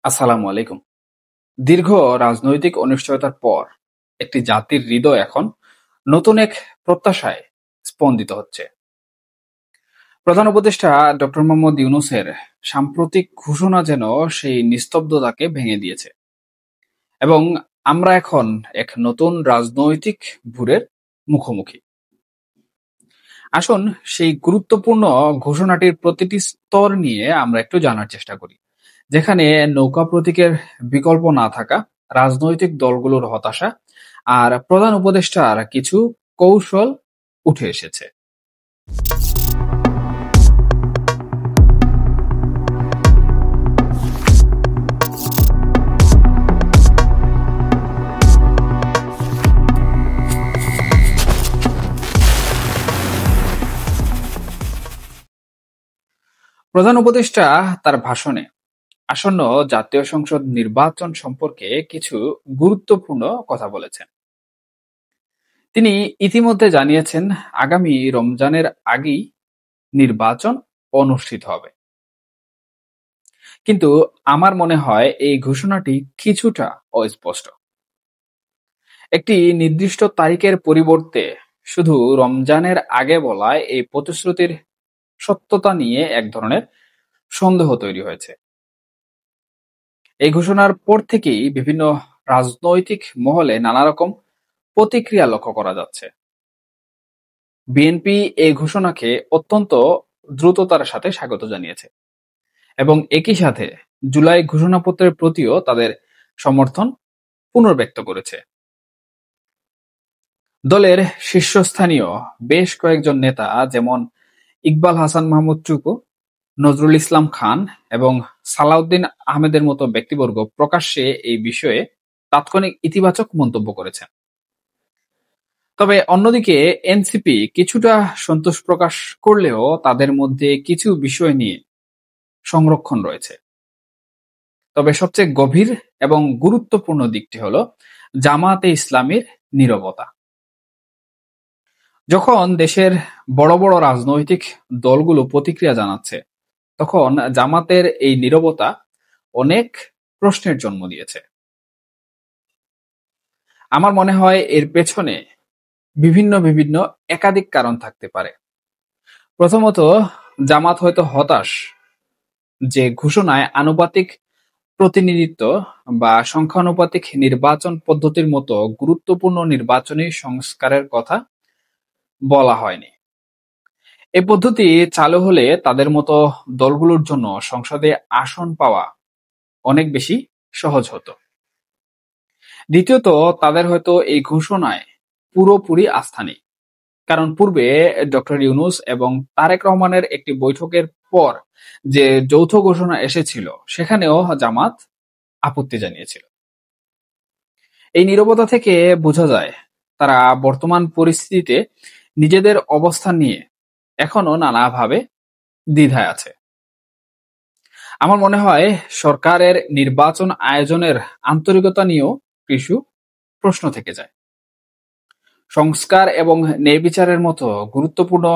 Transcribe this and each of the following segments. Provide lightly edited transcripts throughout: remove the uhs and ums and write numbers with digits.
আসসালামু আলাইকুম। দীর্ঘ রাজনৈতিক অনিশ্চয়তার পর একটি জাতির হৃদয় এখন নতুন এক প্রত্যাশায় স্পন্দিত হচ্ছে। প্রধান উপদেষ্টা ডক্টর মোহাম্মদ ইউনূসের সাম্প্রতিক ঘোষণা যেন সেই নিস্তব্ধতাকে ভেঙে দিয়েছে এবং আমরা এখন এক নতুন রাজনৈতিক ভুরের মুখোমুখি। আসুন সেই গুরুত্বপূর্ণ ঘোষণাটির প্রতিটি স্তর নিয়ে আমরা একটু জানার চেষ্টা করি। যেখানে নৌকা প্রতীকের বিকল্প না থাকা, রাজনৈতিক দলগুলোর হতাশা আর প্রধান উপদেষ্টার কিছু কৌশল উঠে এসেছে। প্রধান উপদেষ্টা তার ভাষণে আসন্ন জাতীয় সংসদ নির্বাচন সম্পর্কে কিছু গুরুত্বপূর্ণ কথা বলেছেন। তিনি ইতিমধ্যে জানিয়েছেন আগামী রমজানের আগেই নির্বাচন অনুষ্ঠিত হবে। কিন্তু আমার মনে হয় এই ঘোষণাটি কিছুটা অস্পষ্ট। একটি নির্দিষ্ট তারিখের পরিবর্তে শুধু রমজানের আগে বলায় এই প্রতিশ্রুতির সত্যতা নিয়ে এক ধরনের সন্দেহ তৈরি হয়েছে। এই ঘোষণার পর থেকেই বিভিন্ন রাজনৈতিক মহলে নানা রকম প্রতিক্রিয়া লক্ষ্য করা যাচ্ছে। বিএনপি এই ঘোষণাকে অত্যন্ত দ্রুততার সাথে স্বাগত জানিয়েছে এবং একই সাথে জুলাই ঘোষণাপত্রের প্রতিও তাদের সমর্থন পুনর্ব্যক্ত করেছে। দলের শীর্ষস্থানীয় বেশ কয়েকজন নেতা যেমন ইকবাল হাসান মাহমুদ টুকু, নজরুল ইসলাম খান এবং সালাউদ্দিন আহমেদের মতো ব্যক্তিবর্গ প্রকাশ্যে এই বিষয়ে তাৎক্ষণিক ইতিবাচক মন্তব্য করেছেন। তবে অন্যদিকে এনসিপি কিছুটা সন্তোষ প্রকাশ করলেও তাদের মধ্যে কিছু বিষয় নিয়ে সংরক্ষণ রয়েছে। তবে সবচেয়ে গভীর এবং গুরুত্বপূর্ণ দিকটি হল জামায়াতে ইসলামীর নীরবতা। যখন দেশের বড় বড় রাজনৈতিক দলগুলো প্রতিক্রিয়া জানাচ্ছে, তখন জামাতের এই নীরবতা অনেক প্রশ্নের জন্ম দিয়েছে। আমার মনে হয় এর পেছনে বিভিন্ন একাধিক কারণ থাকতে পারে। প্রথমত, জামাত হয়তো হতাশ যে ঘোষণায় আনুপাতিক প্রতিনিধিত্ব বা সংখ্যানুপাতিক নির্বাচন পদ্ধতির মতো গুরুত্বপূর্ণ নির্বাচনী সংস্কারের কথা বলা হয়নি। এই পদ্ধতি চালু হলে তাদের মতো দলগুলোর জন্য সংসদে আসন পাওয়া অনেক বেশি সহজ হতো। দ্বিতীয়ত, তাদের হয়তো এই ঘোষণায় পুরোপুরি আস্থা নেই, কারণ পূর্বে ডক্টর ইউনূস এবং তারেক রহমানের একটি বৈঠকের পর যে যৌথ ঘোষণা এসেছিল সেখানেও জামাত আপত্তি জানিয়েছিল। এই নীরবতা থেকে বোঝা যায় তারা বর্তমান পরিস্থিতিতে নিজেদের অবস্থান নিয়ে এখনো নানাভাবে দ্বিধায় আছে। আমার মনে হয় সরকারের নির্বাচন আয়োজনের আন্তরিকতা নিয়েও কিছু প্রশ্ন থেকে যায়। সংস্কার এবং ন্যায়বিচারের মতো গুরুত্বপূর্ণ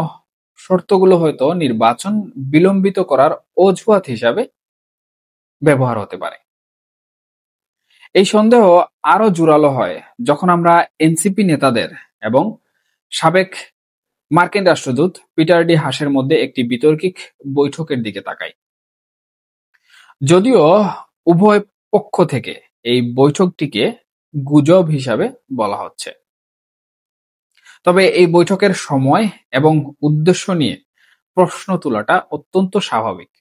শর্তগুলো হয়তো নির্বাচন বিলম্বিত করার অজুহাত হিসাবে ব্যবহার হতে পারে। এই সন্দেহ আরো জোরালো হয় যখন আমরা এনসিপি নেতাদের এবং সাবেক মার্কিন রাষ্ট্রদূত পিটার ডি হাসের মধ্যে একটি বিতর্কিক বৈঠকের দিকে তাকাই। যদিও উভয় পক্ষ থেকে এই বৈঠকটিকে গুজব হিসাবে বলা হচ্ছে, তবে এই বৈঠকের সময় এবং উদ্দেশ্য নিয়ে প্রশ্ন তোলাটা অত্যন্ত স্বাভাবিক।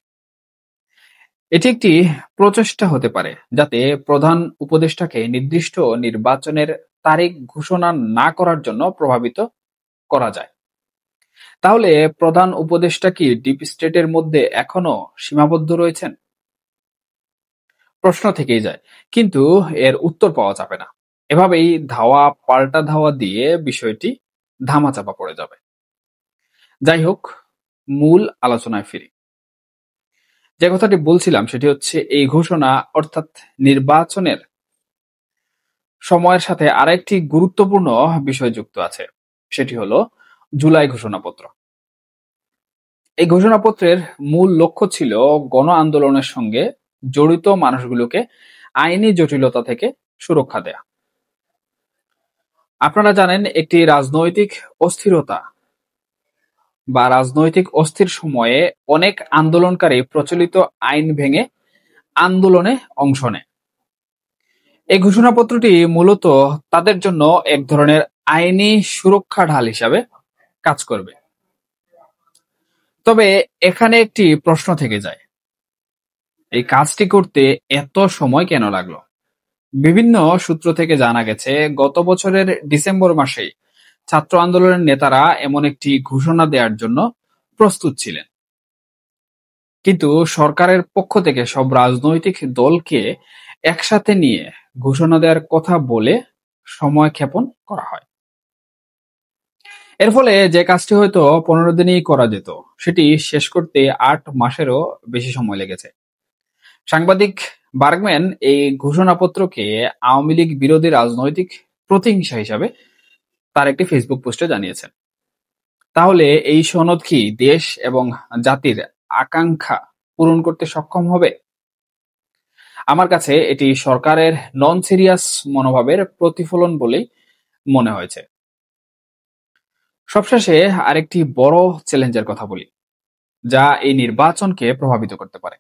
এটি একটি প্রচেষ্টা হতে পারে যাতে প্রধান উপদেষ্টাকে নির্দিষ্ট নির্বাচনের তারিখ ঘোষণা না করার জন্য প্রভাবিত করা যায়। তাহলে প্রধান উপদেষ্টা কি ডিপ স্টেটের মধ্যে এখনো সীমাবদ্ধ রয়েছেন? প্রশ্ন থেকেই যায়, কিন্তু এর উত্তর পাওয়া যাবে না। এভাবেই ধাওয়া পাল্টা ধাওয়া দিয়ে বিষয়টি ধামাচাপা পড়ে যাবে। যাই হোক, মূল আলোচনায় ফিরি। যে কথাটি বলছিলাম সেটি হচ্ছে এই ঘোষণা অর্থাৎ নির্বাচনের সময়ের সাথে আরেকটি গুরুত্বপূর্ণ বিষয় যুক্ত আছে, সেটি হলো জুলাই ঘোষণাপত্র। এই ঘোষণাপত্রের মূল লক্ষ্য ছিল গণ আন্দোলনের সঙ্গে জড়িত মানুষগুলোকে আইনি জটিলতা থেকে সুরক্ষা দেয়া। আপনারা জানেন, একটি রাজনৈতিক অস্থিরতা বা রাজনৈতিক অস্থির সময়ে অনেক আন্দোলনকারী প্রচলিত আইন ভেঙে আন্দোলনে অংশ নেয়। এই ঘোষণাপত্রটি মূলত তাদের জন্য এক ধরনের আইনি সুরক্ষা ঢাল হিসাবে কাজ করবে। তবে এখানে একটি প্রশ্ন থেকে যায়, এই কাজটি করতে এত সময় কেন লাগলো? বিভিন্ন সূত্র থেকে জানা গেছে, গত বছরের ডিসেম্বর মাসেই ছাত্র আন্দোলনের নেতারা এমন একটি ঘোষণা দেওয়ার জন্য প্রস্তুত ছিলেন, কিন্তু সরকারের পক্ষ থেকে সব রাজনৈতিক দলকে একসাথে নিয়ে ঘোষণা দেওয়ার কথা বলে সময় ক্ষেপণ করা হয়। এর ফলে যে কাজটি হয়তো 15 দিনেই করা যেত, সেটি শেষ করতে 8 মাসেরও বেশি সময় লেগেছে। সাংবাদিক বার্গম্যান এই ঘোষণাপত্রকে আওয়ামী লীগ বিরোধী রাজনৈতিক প্রতিহিংসা হিসাবে তার একটি ফেসবুক পোস্টে জানিয়েছেন। তাহলে এই সনদ কি দেশ এবং জাতির আকাঙ্ক্ষা পূরণ করতে সক্ষম হবে? আমার কাছে এটি সরকারের নন সিরিয়াস মনোভাবের প্রতিফলন বলেই মনে হয়েছে। সবশেষে আরেকটি বড় চ্যালেঞ্জের কথা বলি, যা এই নির্বাচনকে প্রভাবিত করতে পারে।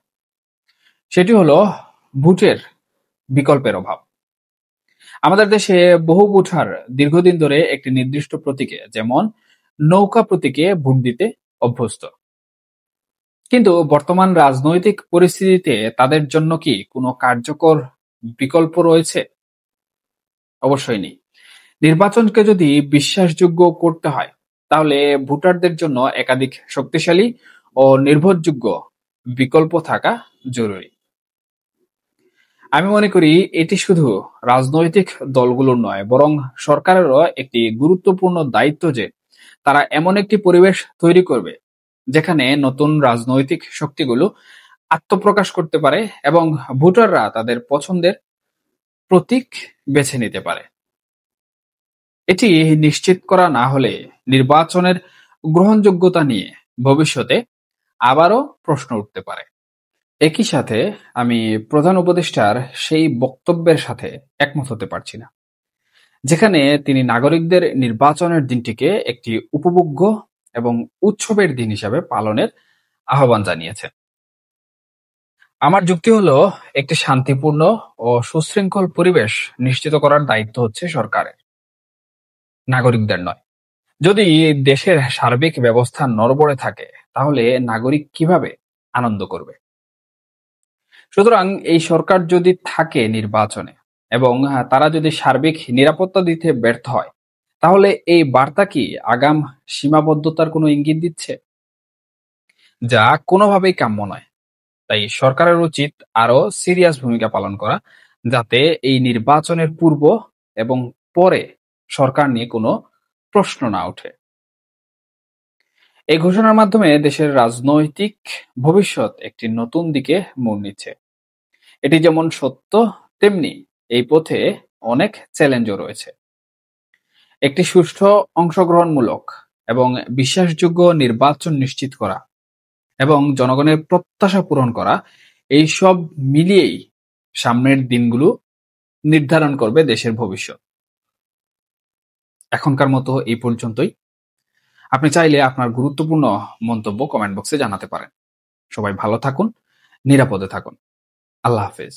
সেটি হলো ভোটের বিকল্পের অভাব। আমাদের দেশে বহু ভোটার দীর্ঘদিন ধরে একটি নির্দিষ্ট প্রতীকে, যেমন নৌকা প্রতীকে ভোট দিতে অভ্যস্ত। কিন্তু বর্তমান রাজনৈতিক পরিস্থিতিতে তাদের জন্য কি কোনো কার্যকর বিকল্প রয়েছে? অবশ্যই নেই। নির্বাচনকে যদি বিশ্বাসযোগ্য করতে হয়, তাহলে ভোটারদের জন্য একাধিক শক্তিশালী ও নির্ভরযোগ্য বিকল্প থাকা জরুরি। আমি মনে করি এটি শুধু রাজনৈতিক দলগুলোর নয়, বরং সরকারেরও একটি গুরুত্বপূর্ণ দায়িত্ব যে তারা এমন একটি পরিবেশ তৈরি করবে যেখানে নতুন রাজনৈতিক শক্তিগুলো আত্মপ্রকাশ করতে পারে এবং ভোটাররা তাদের পছন্দের প্রতীক বেছে নিতে পারে। এটি নিশ্চিত করা না হলে নির্বাচনের গ্রহণযোগ্যতা নিয়ে ভবিষ্যতে আবারও প্রশ্ন উঠতে পারে। একই সাথে আমি প্রধান উপদেষ্টার সেই বক্তব্যের সাথে একমত হতে পারছি না, যেখানে তিনি নাগরিকদের নির্বাচনের দিনটিকে একটি উপভোগ্য এবং উৎসবের দিন হিসাবে পালনের আহ্বান জানিয়েছেন। আমার যুক্তি হলো, একটি শান্তিপূর্ণ ও সুশৃঙ্খল পরিবেশ নিশ্চিত করার দায়িত্ব হচ্ছে সরকারের, নাগরিকদের নয়। যদি দেশের সার্বিক ব্যবস্থা নড়বড়ে থাকে, তাহলে নাগরিক কিভাবে আনন্দ করবে? সুতরাং এই সরকার যদি থাকে নির্বাচনে এবং তারা যদি সার্বিক নিরাপত্তা দিতে ব্যর্থ হয়, তাহলে এই বার্তা কি আগাম সীমাবদ্ধতার কোনো ইঙ্গিত দিচ্ছে? যা কোনোভাবেই কাম্য নয়। তাই সরকারের উচিত আরো সিরিয়াস ভূমিকা পালন করা, যাতে এই নির্বাচনের পূর্ব এবং পরে সরকার নিয়ে কোনো প্রশ্ন না ওঠে। এই ঘোষণার মাধ্যমে দেশের রাজনৈতিক ভবিষ্যৎ একটি নতুন দিকে মোড় নিচ্ছে। এটি যেমন সত্য, তেমনি এই পথে অনেক চ্যালেঞ্জও রয়েছে। একটি সুষ্ঠু, অংশগ্রহণমূলক এবং বিশ্বাসযোগ্য নির্বাচন নিশ্চিত করা এবং জনগণের প্রত্যাশা পূরণ করা, এই সব মিলিয়েই সামনের দিনগুলো নির্ধারণ করবে দেশের ভবিষ্যৎ। এখনকার মতো এই পর্যন্তই। আপনি চাইলে আপনার গুরুত্বপূর্ণ মন্তব্য কমেন্ট বক্সে জানাতে পারেন। সবাই ভালো থাকুন, নিরাপদে থাকুন। আল্লাহ হাফেজ।